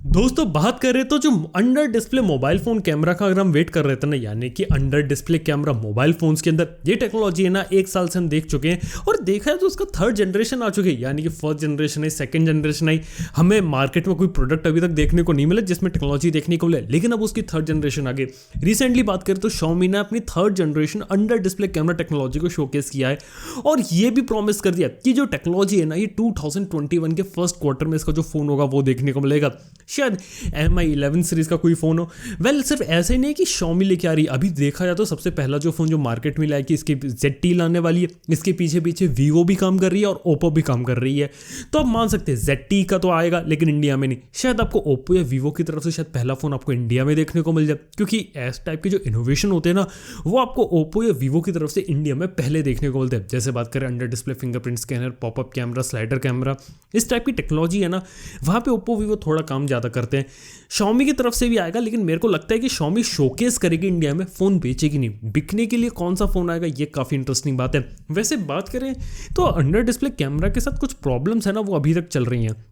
दोस्तों बात कर रहे तो जो under display mobile phone camera का अगर हम वेट कर रहे थे ना, यानी कि under display camera mobile phones के अंदर ये टेक्नोलॉजी है ना, 1 साल से हम देख चुके हैं और देखा है तो उसका थर्ड जनरेशन आ चुकी है। यानी कि फर्स्ट जनरेशन आई, सेकंड जनरेशन आई, हमें मार्केट में कोई प्रोडक्ट अभी तक देखने को नहीं मिला जिसमें टेक्नोलॉजी देखने को मिले, लेकिन अब उसकी थर्ड जनरेशन आ गई। रिसेंटली बात करें तो Xiaomi ने अपनी third generation under display camera technology को शोकेस किया है और ये भी प्रॉमिस कर दिया कि जो टेक्नोलॉजी है ना, ये 2021 के फर्स्ट क्वार्टर में इसका जो फोन होगा वो देखने को मिलेगा। शायद MI 11 सीरीज का कोई फोन हो। सिर्फ ऐसे ही नहीं कि Xiaomi लेके आ रही है, अभी देखा जाए तो सबसे पहला जो फोन जो मार्केट में लाएगी इसकी ZT लाने वाली है। इसके पीछे पीछे Vivo भी काम कर रही है और Oppo भी काम कर रही है। तो आप मान सकते हैं ZT का तो आएगा लेकिन इंडिया में नहीं। शायद आपको Oppo या Vivo की तरफ से शायद पहला फोन आपको इंडिया में देखने को मिल जाए, क्योंकि इस टाइप के जो इनोवेशन होते हैं ना, वो आपको Oppo या Vivo की तरफ से इंडिया में पहले देखने को मिलते हैं। जैसे बात करें under display fingerprint scanner, popup camera, slider camera, इस टाइप की टेक्नोलॉजी है ना, वहाँ पे Oppo Vivo थोड़ा काम ज़्यादा करते हैं। Xiaomi की तरफ से भी आएगा, लेकिन मेरे को लगता है कि Xiaomi शोकेस करेगी इंडिया में, फोन बेचेगी नहीं। बिकने के लिए कौन सा फोन आएगा ये काफ़ी इंटरेस्टिंग बात है। वैसे बात करें तो अंडर डिस्प्ले कैमरा के साथ कुछ प्रॉब्लम्स है ना, वो अभी तक चल रही हैं।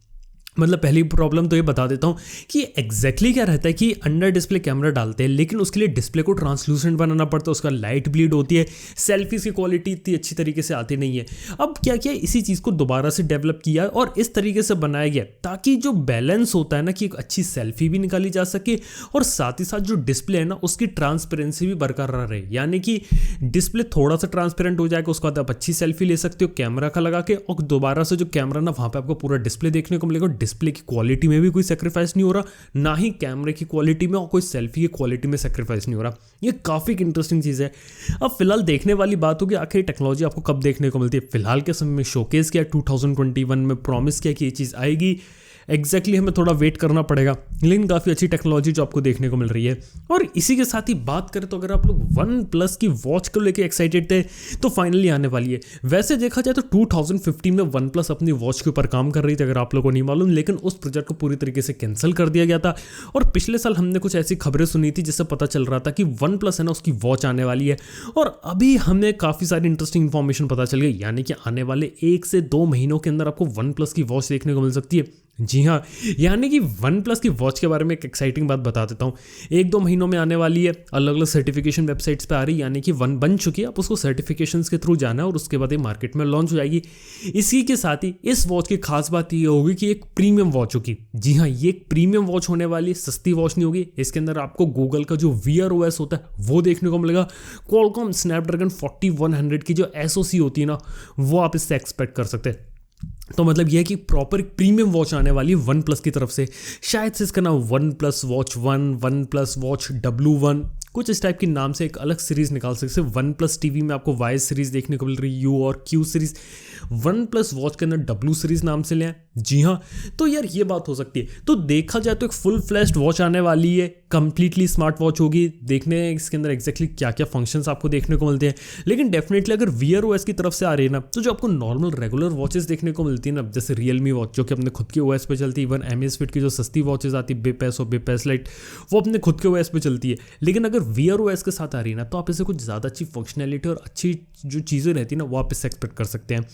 मतलब पहली प्रॉब्लम तो ये बता देता हूँ कि एग्जैक्टली क्या रहता है कि अंडर डिस्प्ले कैमरा डालते हैं, लेकिन उसके लिए डिस्प्ले को ट्रांसलूसेंट बनाना पड़ता है, उसका लाइट ब्लीड होती है, सेल्फीज़ की क्वालिटी इतनी अच्छी तरीके से आती नहीं है। अब क्या किया, इसी चीज़ को दोबारा से डेवलप किया और इस तरीके से बनाया गया ताकि जो बैलेंस होता है ना, कि एक अच्छी सेल्फी भी निकाली जा सके और साथ ही साथ जो डिस्प्ले है ना, उसकी ट्रांसपेरेंसी भी बरकरार रहे। यानी कि डिस्प्ले थोड़ा सा ट्रांसपेरेंट हो जाएगा, उसके बाद आप अच्छी सेल्फी ले सकते हो कैमरा का लगा के, और दोबारा से जो कैमरा ना, वहाँ पर आपको पूरा डिस्प्ले देखने को मिलेगा। डिस्प्ले की क्वालिटी में भी कोई सेक्रीफाइस नहीं हो रहा, ना ही कैमरे की क्वालिटी में और कोई सेल्फी की क्वालिटी में सेक्रीफाइस नहीं हो रहा। ये काफ़ी इंटरेस्टिंग चीज़ है। अब फिलहाल देखने वाली बात होगी आखिर टेक्नोलॉजी आपको कब देखने को मिलती है। फिलहाल के समय में शोकेस किया, 2021 में प्रॉमिस किया कि ये चीज़ आएगी। एग्जैक्टली हमें थोड़ा वेट करना पड़ेगा, लेकिन काफ़ी अच्छी टेक्नोलॉजी जो आपको देखने को मिल रही है। और इसी के साथ ही बात करें तो अगर आप लोग OnePlus की वॉच को लेके एक्साइटेड थे तो फाइनली आने वाली है। वैसे देखा जाए तो 2015 में OnePlus अपनी वॉच के ऊपर काम कर रही थी, अगर आप लोगों को नहीं मालूम, लेकिन उस प्रोजेक्ट को पूरी तरीके से कैंसिल कर दिया गया था। और पिछले साल हमने कुछ ऐसी खबरें सुनी थी जिससे पता चल रहा था कि OnePlus है ना, उसकी वॉच आने वाली है। और अभी हमें काफ़ी सारी इंटरेस्टिंग इन्फॉर्मेशन पता चल गई, यानी कि आने वाले 1 से 2 महीनों के अंदर आपको OnePlus की वॉच देखने को मिल सकती है। जी हाँ, यानी कि OnePlus की वॉच के बारे में एक एक्साइटिंग बात बता देता हूँ। 1-2 महीनों में आने वाली है, अलग अलग सर्टिफिकेशन वेबसाइट्स पे आ रही है, यानी कि बन चुकी है। आप उसको सर्टिफिकेशंस के थ्रू जाना है और उसके बाद ये मार्केट में लॉन्च हो जाएगी। इसी के साथ ही इस वॉच की खास बात ये होगी कि एक प्रीमियम वॉच होगी। जी हाँ, ये एक प्रीमियम वॉच होने वाली, सस्ती वॉच नहीं होगी। इसके अंदर आपको गूगल का जो Wear OS होता है वो देखने को मिलेगा। Qualcomm Snapdragon 4100 की जो SoC होती है ना, वो आप इससे एक्सपेक्ट कर सकते हैं। तो मतलब यह है कि प्रॉपर प्रीमियम वॉच आने वाली है OnePlus की तरफ से। शायद से इसका नाम OnePlus Watch 1, OnePlus Watch W1, कुछ इस टाइप के नाम से एक अलग सीरीज़ निकाल सकते हैं। OnePlus TV में आपको Y सीरीज़ देखने को मिल रही है, U और Q सीरीज़। OnePlus Watch के अंदर W सीरीज़ नाम से लें। जी हाँ, तो यार ये बात हो सकती है। तो देखा जाए तो एक फुल फ्लैश्ड वॉच आने वाली है, कंप्लीटली स्मार्ट वॉच होगी। देखने इसके अंदर एग्जैक्टली क्या क्या फंक्शंस आपको देखने को मिलते हैं। लेकिन डेफिनेटली अगर Wear OS की तरफ से आ रही है ना, तो जो आपको नॉर्मल रेगुलर वॉचेस देखने को मिलती है ना, जैसे Realme वॉच जो कि अपने खुद के OS पे चलती है, इवन Amazfit की जो सस्ती वॉचेस आती है, Bip S और Bip S Lite, वो अपने खुद के OS पे चलती है। लेकिन अगर Wear OS के साथ आ रही है ना, तो आप इसे कुछ ज़्यादा अच्छी फंक्शनैलिटी और अच्छी जो चीज़ें रहती है ना, वो आप इससे एक्सपेक्ट कर सकते हैं।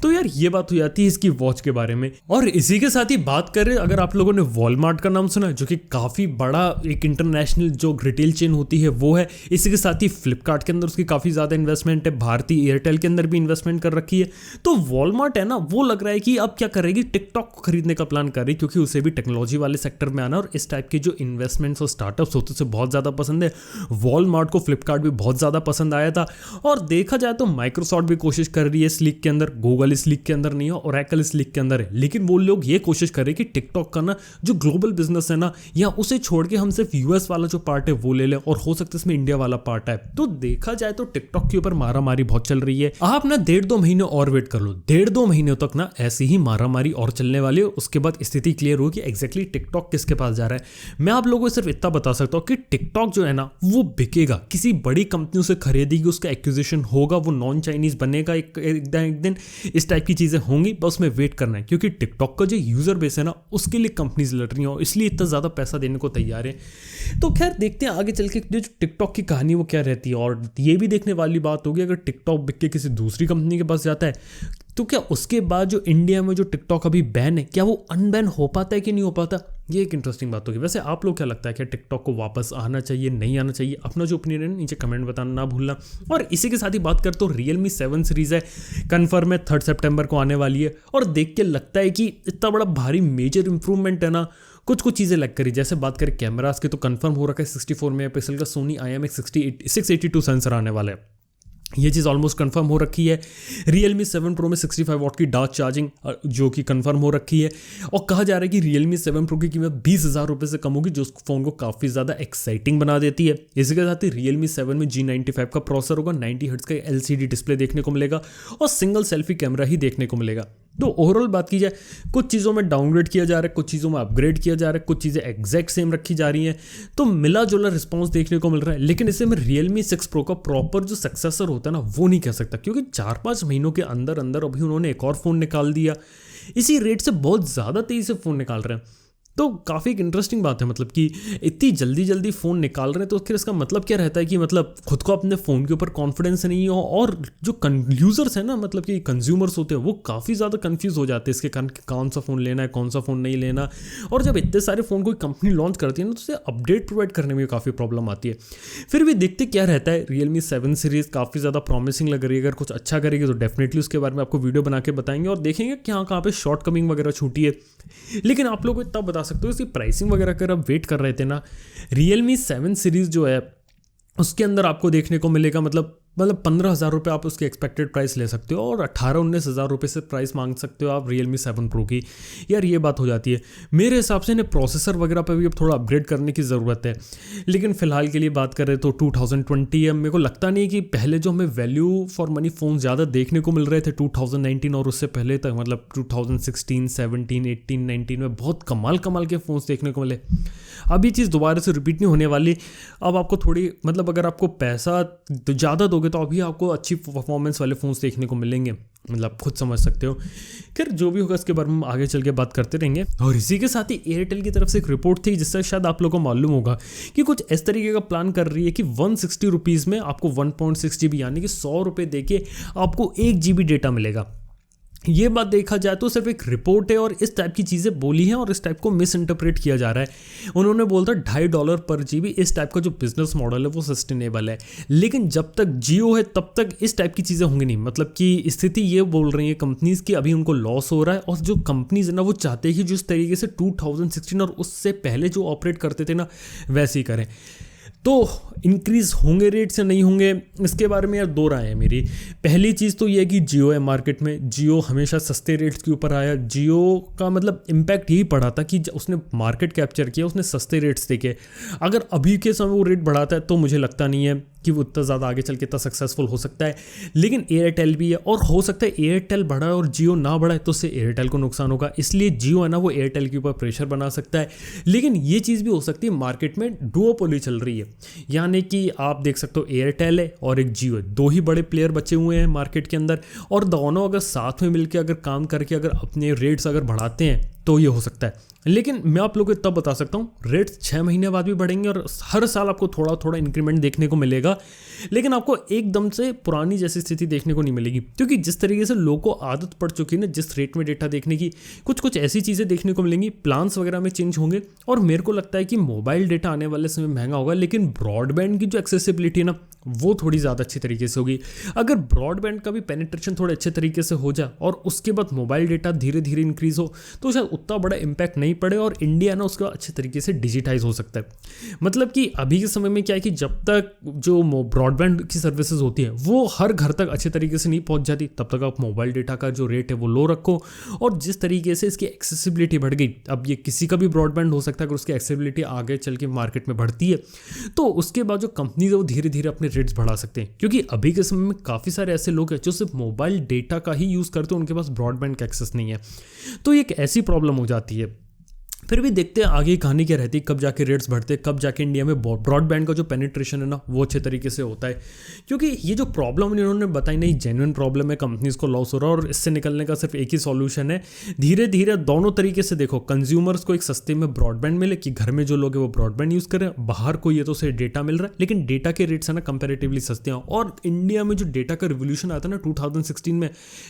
तो यार ये बात हो जाती है इसकी वॉच के बारे में। और इसी के साथ ही बात करें, अगर आप लोगों ने वॉलमार्ट का नाम सुना है, जो कि काफ़ी बड़ा एक इंटरनेशनल जो रिटेल चेन होती है वो है। इसी के साथ ही फ्लिपकार्ट के अंदर उसकी काफ़ी ज़्यादा इन्वेस्टमेंट है, भारतीय एयरटेल के अंदर भी इन्वेस्टमेंट कर रखी है। तो वॉलमार्ट है ना, वो लग रहा है कि अब क्या करेगी, टिकटॉक को खरीदने का प्लान कर रही है, क्योंकि उसे भी टेक्नोलॉजी वाले सेक्टर में आना और इस टाइप के जो इन्वेस्टमेंट्स और स्टार्टअप्स होते उसे बहुत ज़्यादा पसंद है। वॉलमार्ट को फ्लिपकार्ट भी बहुत ज़्यादा पसंद आया था। और देखा जाए तो माइक्रोसॉफ्ट भी कोशिश कर रही है इस लीग के अंदर, गूगल इस लीग के अंदर नहीं है, Oracle इस लीग के अंदर है। लेकिन वो लोग ये कोशिश कर रहे हैं कि टिकटॉक का ना जो ग्लोबल बिजनेस है ना, या उसे छोड़ के हम सिर्फ US वाला जो पार्ट है वो ले लें, और हो सकता है इसमें इंडिया वाला पार्ट है। तो देखा जाए तो टिकटॉक के ऊपर मारामारी बहुत चल रही है। आप ना 1.5-2 महीने और वेट कर लो, 1.5-2 महीने तक ना ऐसी ही मारामारी और चलने वाली है। उसके बाद स्थिति क्लियर होगी एग्जैक्टली टिकटॉक किसके पास जा रहा है। मैं आप लोगों को सिर्फ इतना बता सकता हूँ कि टिकटॉक जो है ना, वो बिकेगा, किसी बड़ी कंपनी से खरीदेगी, उसका एक्विजिशन होगा, वो नॉन चाइनीज बनेगा एक दिन, इस टाइप की चीजें होंगी। बस में वेट करना है, क्योंकि टिकटॉक का जो यूजर बेस है ना, उसके लिए कंपनीज लड़ रही हैं और इसलिए इतना ज़्यादा पैसा देने को तैयार है। तो खैर देखते हैं आगे चल के जो टिकटॉक की कहानी वो क्या रहती है। और ये भी देखने वाली बात होगी, अगर टिकटॉक बिक के किसी दूसरी कंपनी के पास जाता है तो क्या उसके बाद जो इंडिया में जो टिकटॉक अभी बैन है, क्या वो अनबैन हो पाता है कि नहीं हो पाता, ये एक इंटरेस्टिंग बात होगी। वैसे आप लोग क्या लगता है कि टिकटॉक को वापस आना चाहिए, नहीं आना चाहिए? अपना जो ओपिनियन है नीचे कमेंट बताना ना भूलना। और इसी के साथ ही बात कर तो Realme 7 सीरीज़ है, कन्फर्म है 3 सितंबर को आने वाली है। और देख के लगता है कि इतना बड़ा भारी मेजर इंप्रूवमेंट है ना, कुछ कुछ चीज़ें लग करी। जैसे बात करें कैमरास की तो कंफर्म हो रखा है 64 मेगापिक्सल का सोनी IMX 682 सेंसर आने वाला है, ये चीज़ ऑलमोस्ट कंफर्म हो रखी है। Realme 7 Pro में 65 वॉट की डार्क चार्जिंग जो कि कंफर्म हो रखी है। और कहा जा रहा है कि Realme 7 Pro की कीमत 20,000 रुपये से कम होगी, जो उस फ़ोन को काफ़ी ज़्यादा एक्साइटिंग बना देती है। इसी के साथ ही Realme 7 में G95 का प्रोसेसर होगा, 90 हर्ट्ज का LCD डिस्प्ले देखने को मिलेगा और सिंगल सेल्फी कैमरा ही देखने को मिलेगा। तो ओवरऑल बात की जाए, कुछ चीज़ों में डाउनग्रेड किया जा रहा है, कुछ चीज़ों में अपग्रेड किया जा रहा है, कुछ चीज़ें एग्जैक्ट सेम रखी जा रही हैं, तो मिला जुला रिस्पॉन्स देखने को मिल रहा है। लेकिन इसे मैं Realme 6 Pro का प्रॉपर जो सक्सेसर होता है ना, वो नहीं कह सकता, क्योंकि 4-5 महीनों के अंदर अंदर अभी उन्होंने एक और फ़ोन निकाल दिया, इसी रेट से बहुत ज़्यादा तेज़ी से फ़ोन निकाल रहे हैं। तो काफ़ी एक इंटरेस्टिंग बात है, मतलब कि इतनी जल्दी जल्दी फ़ोन निकाल रहे हैं, तो फिर इसका मतलब क्या रहता है कि मतलब खुद को अपने फ़ोन के ऊपर कॉन्फिडेंस नहीं हो, और जो यूज़र्स हैं ना, मतलब कि कंज्यूमर्स होते हैं, वो काफ़ी ज़्यादा कंफ्यूज हो जाते हैं इसके कारण कि कौन सा फ़ोन लेना है, कौन सा फ़ोन नहीं लेना। और जब इतने सारे फ़ोन कोई कंपनी लॉन्च करती है ना, तो उसे अपडेट प्रोवाइड करने में काफ़ी प्रॉब्लम आती है। फिर भी देखते क्या रहता है। Realme 7 सीरीज़ काफ़ी ज़्यादा प्रॉमिसिंग लग रही है, अगर कुछ अच्छा करेगी तो डेफिनेटली उसके बारे में आपको वीडियो बना के बताएंगे और देखेंगे कि हाँ कहाँ पे शॉर्ट कमिंग वगैरह छूटी है। लेकिन आप लोगों को इतना बता सकते हो, इसकी प्राइसिंग वगैरह अगर आप वेट कर रहे थे ना, Realme 7 सीरीज़ जो है उसके अंदर आपको देखने को मिलेगा मतलब 15,000 रुपये आप उसकी एक्सपेक्टेड प्राइस ले सकते हो, और 18-19,000 रुपये से प्राइस मांग सकते हो आप Realme 7 Pro की। यार ये बात हो जाती है। मेरे हिसाब से इन्हें प्रोसेसर वगैरह पे भी अब थोड़ा अपग्रेड करने की ज़रूरत है। लेकिन फ़िलहाल के लिए बात करें तो 2020 है, मेरे को लगता नहीं है कि पहले जो हमें वैल्यू फॉर मनी फ़ोन ज़्यादा देखने को मिल रहे थे 2019 और उससे पहले तक, मतलब 2016, 17, 18, 19 में बहुत कमाल के फ़ोन्स देखने को मिले। अब ये चीज़ दोबारा से रिपीट नहीं होने वाली। अब आपको थोड़ी मतलब अगर आपको पैसा ज़्यादा दोगे तो अभी आपको अच्छी परफॉर्मेंस वाले फ़ोन्स देखने को मिलेंगे, मतलब खुद समझ सकते हो। खैर जो भी होगा इसके बारे में आगे चल के बात करते रहेंगे। और इसी के साथ ही एयरटेल की तरफ से एक रिपोर्ट थी जिससे शायद आप लोगों को मालूम होगा कि कुछ इस तरीके का प्लान कर रही है कि 160 रुपीज़ में आपको 1.6 GB यानी कि 100 रुपये दे के आपको 1 GB डेटा मिलेगा। ये बात देखा जाए तो सिर्फ एक रिपोर्ट है और इस टाइप की चीज़ें बोली हैं और इस टाइप को मिस इंटरप्रेट किया जा रहा है। उन्होंने बोलता $2.5 पर GB, इस टाइप का जो बिजनेस मॉडल है वो सस्टेनेबल है। लेकिन जब तक जियो है तब तक इस टाइप की चीज़ें होंगी नहीं। मतलब कि स्थिति ये बोल रही है कंपनीज़ की अभी उनको लॉस हो रहा है, और जो कंपनीज़ है ना वो चाहते हैं कि जिस तरीके से 2016 और उससे पहले जो ऑपरेट करते थे ना वैसे ही करें। तो इंक्रीज़ होंगे रेट्स या नहीं होंगे, इसके बारे में यार दो राय है मेरी। पहली चीज़ तो ये है कि जियो है मार्केट में, जियो हमेशा सस्ते रेट्स के ऊपर आया। जियो का मतलब इम्पैक्ट यही पड़ा था कि उसने मार्केट कैप्चर किया, उसने सस्ते रेट्स देके। अगर अभी के समय वो रेट बढ़ाता है तो मुझे लगता नहीं है कि वो इतना ज़्यादा आगे चल के इतना सक्सेसफुल हो सकता है। लेकिन एयरटेल भी है, और हो सकता है एयरटेल बढ़ा और जियो ना बढ़ाए तो उससे एयरटेल को नुकसान होगा, इसलिए जियो है ना वो एयरटेल के ऊपर प्रेशर बना सकता है। लेकिन ये चीज़ भी हो सकती है मार्केट में डुओपोली चल रही है, यानी कि आप देख सकते हो एयरटेल है और एक जियो है, दो ही बड़े प्लेयर बचे हुए हैं मार्केट के अंदर, और दोनों अगर साथ में मिलकर अगर काम करके अगर अपने रेट्स अगर बढ़ाते हैं तो ये हो सकता है। लेकिन मैं आप लोगों को तब बता सकता हूँ रेट्स 6 महीने बाद भी बढ़ेंगे और हर साल आपको थोड़ा थोड़ा इंक्रीमेंट देखने को मिलेगा, लेकिन आपको एकदम से पुरानी जैसी स्थिति देखने को नहीं मिलेगी। क्योंकि जिस तरीके से लोगों को आदत पड़ चुकी है ना जिस रेट में डेटा देखने की, कुछ ऐसी चीज़ें देखने को मिलेंगी, प्लान्स वगैरह में चेंज होंगे। और मेरे को लगता है कि मोबाइल डेटा आने वाले समय महंगा होगा, लेकिन ब्रॉडबैंड की जो एक्सेसिबिलिटी है ना वो थोड़ी ज़्यादा अच्छी तरीके से होगी। अगर ब्रॉडबैंड का भी पेनिट्रेशन थोड़े अच्छे तरीके से हो जाए और उसके बाद मोबाइल डेटा धीरे धीरे इंक्रीज़ हो तो शायद उतना बड़ा इम्पैक्ट नहीं पड़े और इंडिया ना उसका अच्छे तरीके से डिजिटाइज हो सकता है। मतलब कि अभी के समय में क्या है कि जब तक जो ब्रॉडबैंड की सर्विसेज होती है वो हर घर तक अच्छे तरीके से नहीं पहुंच जाती, तब तक आप मोबाइल डेटा का जो रेट है वो लो रखो। और जिस तरीके से इसकी एक्सेसिबिलिटी बढ़ गई, अब ये किसी का भी ब्रॉडबैंड हो सकता है, अगर उसकी एक्सेसिबिलिटी आगे चल के मार्केट में बढ़ती है तो उसके बाद जो कंपनीज है वो धीरे धीरे अपने रेट्स बढ़ा सकते हैं। क्योंकि अभी के समय में काफ़ी सारे ऐसे लोग हैं जो सिर्फ मोबाइल डेटा का ही यूज़ करते हैं, उनके पास ब्रॉडबैंड का एक्सेस नहीं है, तो ये एक ऐसी प्रॉब्लम हो जाती है। फिर भी देखते हैं आगे कहानी क्या रहती है, कब जाके रेट्स बढ़ते हैं, कब जाके इंडिया में ब्रॉडबैंड का जो पेनिट्रेशन है ना वो अच्छे तरीके से होता है। क्योंकि ये जो प्रॉब्लम इन्होंने बताई नहीं जेन्युइन प्रॉब्लम है, कंपनीज को लॉस हो रहा है और इससे निकलने का सिर्फ एक ही सॉल्यूशन है, धीरे धीरे दोनों तरीके से देखो, कंज्यूमर्स को एक सस्ते में ब्रॉडबैंड मिले कि घर में जो लोग हैं वो ब्रॉडबैंड यूज़ करें, बाहर को ये तो उसे डेटा मिल रहा है लेकिन डेटा के रेट्स है ना कंपेरेटिवली सस्ते हैं। और इंडिया में जो डेटा का रिवोल्यूशन आता है ना 2016 में,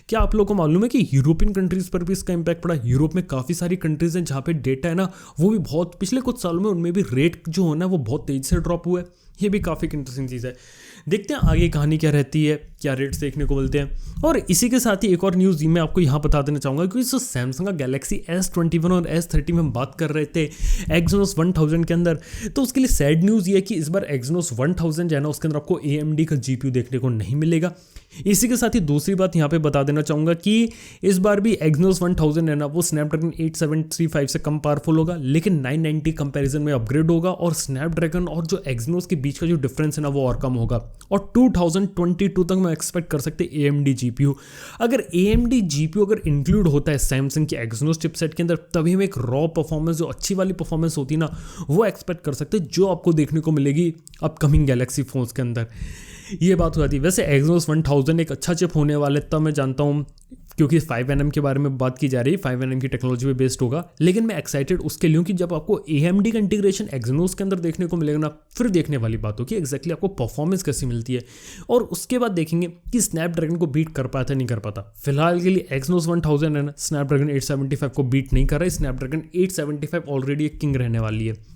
क्या आप लोगों को मालूम है कि यूरोपियन कंट्रीज़ पर भी इसका इंपैक्ट पड़ा? यूरोप में काफ़ी सारी कंट्रीज़ हैं जहाँ पे डेटा है ना वो भी बहुत पिछले कुछ सालों में उनमें भी रेट जो है ना वो बहुत तेज़ी से ड्रॉप हुआ है। ये भी काफ़ी इंटरेस्टिंग चीज़ है। देखते हैं आगे कहानी क्या रहती है, क्या रेट्स देखने को मिलते हैं। और इसी के साथ ही एक और न्यूज़ मैं आपको यहाँ बता देना चाहूँगा कि जो सैमसंग का गैलेक्सी S21 और S30 में हम बात कर रहे थे Exynos 1000 के अंदर, तो उसके लिए सैड न्यूज़ ये है कि इस बार Exynos 1000 जो है ना उसके अंदर आपको AMD का GPU देखने को नहीं मिलेगा। इसी के साथ ही दूसरी बात यहाँ पे बता देना चाहूँगा कि इस बार भी Exynos 1000 है ना वो स्नैपड्रैगन 8735 से कम पावरफुल होगा, लेकिन 990 कंपैरिजन में अपग्रेड होगा और स्नैपड्रैगन और जो Exynos के बीच का जो डिफरेंस है ना वो और कम होगा। और 2022 तक मैं एक्सपेक्ट कर सकते AMD GPU। अगर AMD GPU अगर इंक्लूड होता है सैमसंग के Exynos चिपसेट के अंदर, तभी हम एक रॉ परफॉर्मेंस जो अच्छी वाली परफॉर्मेंस होती है ना वो एक्सपेक्ट कर सकते हैं, जो आपको देखने को मिलेगी अपकमिंग गैलेक्सी फोन्स के अंदर। ये बात हो जाती है। वैसे Exynos 1000 एक अच्छा चिप होने वाला है, तब मैं जानता हूँ क्योंकि 5nm के बारे में बात की जा रही है, 5nm की टेक्नोलॉजी पे बेस्ड होगा। लेकिन मैं एक्साइटेड उसके लिए हूँ कि जब आपको AMD का इंटीग्रेशन Exynos के अंदर देखने को मिलेगा ना, फिर देखने वाली बात हो कि एग्जैक्टली आपको परफॉर्मेंस कैसी मिलती है। और उसके बाद देखेंगे कि स्नैपड्रैगन को बीट कर पाता है नहीं कर पाता। फिलहाल के लिए Exynos 1000 है ना स्नैपड्रैगन 875 को बीट नहीं कर रहा है। स्नैपड्रैगन 875 ऑलरेडी एक किंग रहने वाली है।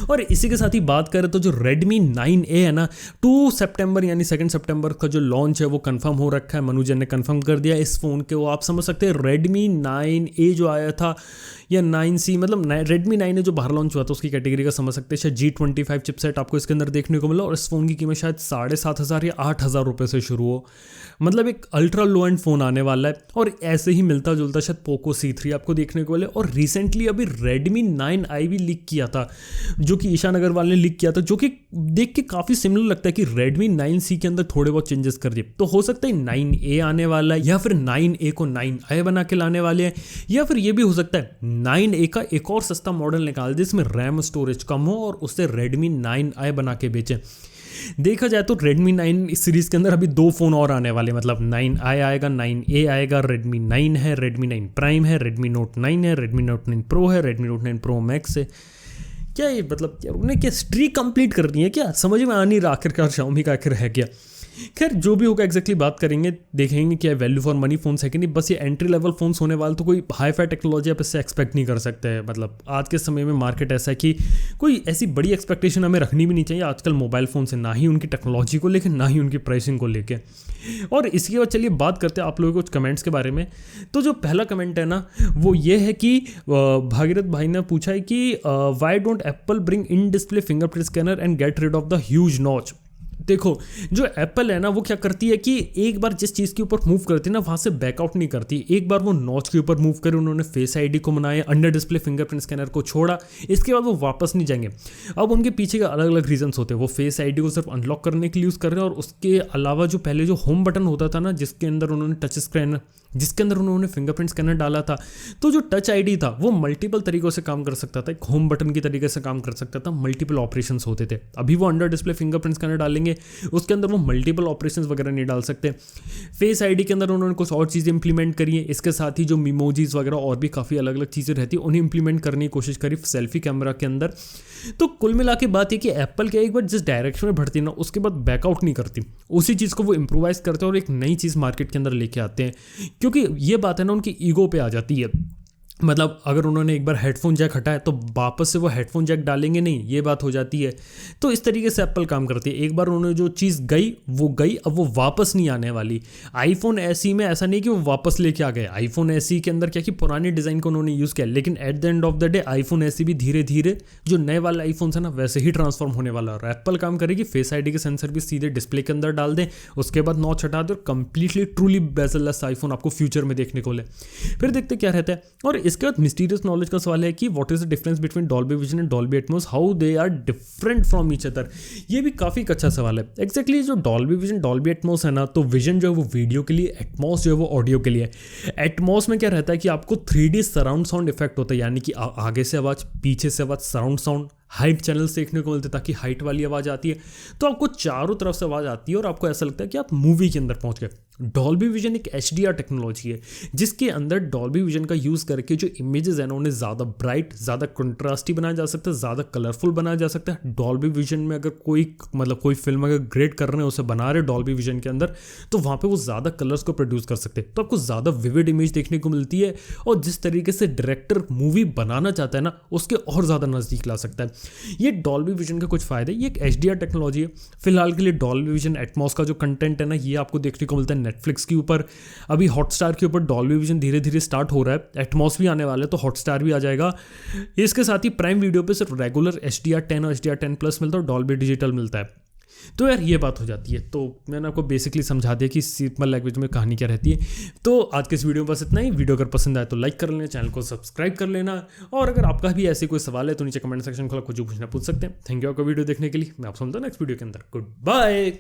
और इसी के साथ ही बात करें तो जो Redmi 9A है ना 2 सितंबर यानी 2 सितंबर का जो लॉन्च है वो कंफर्म हो रखा है। मनुजन ने कंफर्म कर दिया इस फ़ोन के। वो आप समझ सकते हैं Redmi 9A जो आया था या 9C, मतलब Redmi 9A जो बाहर लॉन्च हुआ था उसकी कैटेगरी का समझ सकते हैं। शायद G25 चिपसेट आपको इसके अंदर देखने को मिला और इस फ़ोन की कीमत शायद 7,500 या 8,000 रुपये से शुरू हो। मतलब एक अल्ट्रा लो एंड फ़ोन आने वाला है। और ऐसे ही मिलता जुलता शायद Poco C3 आपको देखने को मिले। और रिसेंटली अभी Redmi 9i भी लीक किया था, जो कि ईशान अग्रवाल ने लीक किया था, जो कि देख के काफ़ी सिमिलर लगता है कि Redmi 9C के अंदर थोड़े बहुत चेंजेस कर दिए। तो हो सकता है 9A आने वाला है, या फिर 9A को 9i बना के लाने वाले हैं, या फिर ये भी हो सकता है 9A का एक और सस्ता मॉडल निकाल दे जिसमें रैम स्टोरेज कम हो और उससे Redmi 9i बना के बेचें। देखा जाए तो Redmi 9 इस सीरीज़ के अंदर अभी 2 फ़ोन और आने वाले, मतलब 9i आएगा, 9A आएगा, Redmi 9 है, Redmi 9 Prime है, Redmi Note 9 है, Redmi Note 9 Pro है, Redmi Note 9 Pro Max है। क्या ये मतलब यार उन्हें क्या स्ट्रीक कंप्लीट करनी है क्या, समझ में आ नहीं रहा आखिरकार Xiaomi का आखिर है क्या। खैर जो भी होगा एग्जैक्टली बात करेंगे, देखेंगे क्या वैल्यू फॉर मनी फोन्स है कि नहीं। बस ये एंट्री लेवल फोन्स होने वाले, तो कोई हाई फाई टेक्नोलॉजी आप इससे एक्सपेक्ट नहीं कर सकते हैं। मतलब आज के समय में मार्केट ऐसा है कि कोई ऐसी बड़ी एक्सपेक्टेशन हमें रखनी भी नहीं चाहिए आजकल मोबाइल फ़ोन से, ना ही उनकी टेक्नोलॉजी को लेकर ना ही उनकी प्राइसिंग को लेकर। और इसके बाद चलिए बात करते हैं आप लोगों के कुछ कमेंट्स के बारे में। तो जो पहला कमेंट है ना वो ये है कि भागीरथ भाई ने पूछा है कि why don't Apple bring in display fingerprint scanner and get rid of the huge notch. देखो जो एप्पल है ना वो क्या करती है कि एक बार जिस चीज़ के ऊपर मूव करती है ना वहाँ से बैकआउट नहीं करती। एक बार वो नॉच के ऊपर मूव करे, उन्होंने फेस आईडी को बनाया, अंडर डिस्प्ले फिंगरप्रिंट स्कैनर को छोड़ा, इसके बाद वो वापस नहीं जाएंगे। अब उनके पीछे के अलग अलग रीजंस होते हैं। वो फेस आईडी को सिर्फ अनलॉक करने के लिए यूज़ कर रहे हैं, और उसके अलावा जो पहले जो होम बटन होता था ना जिसके अंदर उन्होंने टच स्क्रीन, जिसके अंदर उन्होंने फिंगरप्रिंट स्कैनर डाला था, तो जो टच आईडी था वो मल्टीपल तरीक़ों से काम कर सकता था, एक होम बटन की तरीके से काम कर सकता था, मल्टीपल ऑपरेशंस होते थे। अभी वो अंडर डिस्प्ले फिंगरप्रिंट स्कैनर डालेंगे, उसके अंदर वो मल्टीपल ऑपरेशंस वगैरह नहीं डाल सकते। फेस आईडी के अंदर उन्होंने कुछ और चीज़ें इंप्लीमेंट करी है। इसके साथ ही जो मीमोजीज वगैरह और भी काफ़ी अलग अलग चीज़ें रहती है उन्हें इंप्लीमेंट करने की कोशिश करी सेल्फी कैमरा के अंदर। तो कुल मिला के बात है कि एप्पल क्या एक बार जिस डायरेक्शन में बढ़ती है ना उसके बाद बैकआउट नहीं करती, उसी चीज़ को वो इम्प्रोवाइज करते हैं और एक नई चीज़ मार्केट के अंदर लेके आते हैं। क्योंकि ये बात है ना उनकी ईगो पे आ जाती है। मतलब अगर उन्होंने एक बार हेडफोन जैक हटाया तो वापस से वो हेडफोन जैक डालेंगे नहीं, ये बात हो जाती है। तो इस तरीके से एप्पल काम करती है। एक बार उन्होंने जो चीज़ गई वो गई, अब वो वापस नहीं आने वाली। आईफोन एसई में ऐसा नहीं कि वो वापस लेके आ गए। आईफोन एसई के अंदर क्या कि पुराने डिज़ाइन को उन्होंने यूज़ किया, लेकिन at the end of the day iPhone SE भी धीरे धीरे जो नए वाले आईफोन है ना वैसे ही ट्रांसफॉर्म होने वाला है। और एप्पल काम करेगी फेस आईडी के सेंसर भी सीधे डिस्प्ले के अंदर डाल दें, उसके बाद नॉच हटा दें और कंप्लीटली ट्रूली बेजललेस आईफोन आपको फ्यूचर में देखने को मिले। फिर देखते क्या रहता है। और इसके बाद मिस्टीरियस नॉलेज का सवाल है कि what is the difference between Dolby Vision and Dolby Atmos, how they are different from each other. ये भी काफ़ी अच्छा सवाल है। एक्जैक्टली जो डॉल्बी विजन डॉल्बी एटमॉस है ना, तो विजन जो है वो वीडियो के लिए, एटमॉस जो है वो ऑडियो के लिए। एटमॉस में क्या रहता है कि आपको 3D सराउंड साउंड इफेक्ट होता है, यानी कि आगे से आवाज़, पीछे से आवाज़, सराउंड साउंड, हाइट चैनल्स देखने को मिलते हैं ताकि हाइट वाली आवाज़ आती है, तो आपको चारों तरफ से आवाज़ आती है और आपको ऐसा लगता है कि आप मूवी के अंदर पहुंच गए। डॉल्बी विजन एक HDR टेक्नोलॉजी है जिसके अंदर डॉल्बी विजन का यूज़ करके जो इमेजेस है ना उन्हें ज़्यादा ब्राइट, ज़्यादा कंट्रास्टी बनाया जा सकता है, ज़्यादा कलरफुल बनाया जा सकता है। डॉल्बी विजन में अगर कोई फिल्म अगर ग्रेड कर रहे हैं, उसे बना रहे डॉल्बी विजन के अंदर, तो वहाँ पे वो ज़्यादा कलर्स को प्रोड्यूस कर सकते हैं, तो आपको ज़्यादा विविड इमेज देखने को मिलती है और जिस तरीके से डायरेक्टर मूवी बनाना चाहता है ना उसके और ज़्यादा नज़दीक ला सकता है। ये डॉल्बी विजन के कुछ फ़ायदे, ये एक HDR टेक्नोलॉजी है। फिलहाल के लिए डॉल्बी विजन एटमॉस का जो कंटेंट है ना ये आपको देखने को मिलता है नेटफ्लिक्स के ऊपर, अभी हॉटस्टार के ऊपर डॉल्बी विजन धीरे धीरे स्टार्ट हो रहा है, एटमॉस भी आने वाला है तो हॉटस्टार भी आ जाएगा। इसके साथ ही प्राइम वीडियो पे सिर्फ रेगुलर HDR10 और HDR10+ मिलता है और डॉल्बी डिजिटल मिलता है। तो यार ये बात हो जाती है। तो मैंने आपको बेसिकली समझा दिया कि सिंपल लैंग्वेज में कहानी क्या रहती है। तो आज के इस वीडियो में बस इतना ही। वीडियो अगर पसंद आए तो लाइक कर लेना, चैनल को सब्सक्राइब कर लेना, और अगर आपका भी ऐसे कोई सवाल है तो नीचे कमेंट सेक्शन खोला कुछ पूछना पूछ सकते हैं। थैंक यू आपका वीडियो देखने के लिए। मैं आपसे मिलता हूं नेक्स्ट वीडियो के अंदर। Good bye.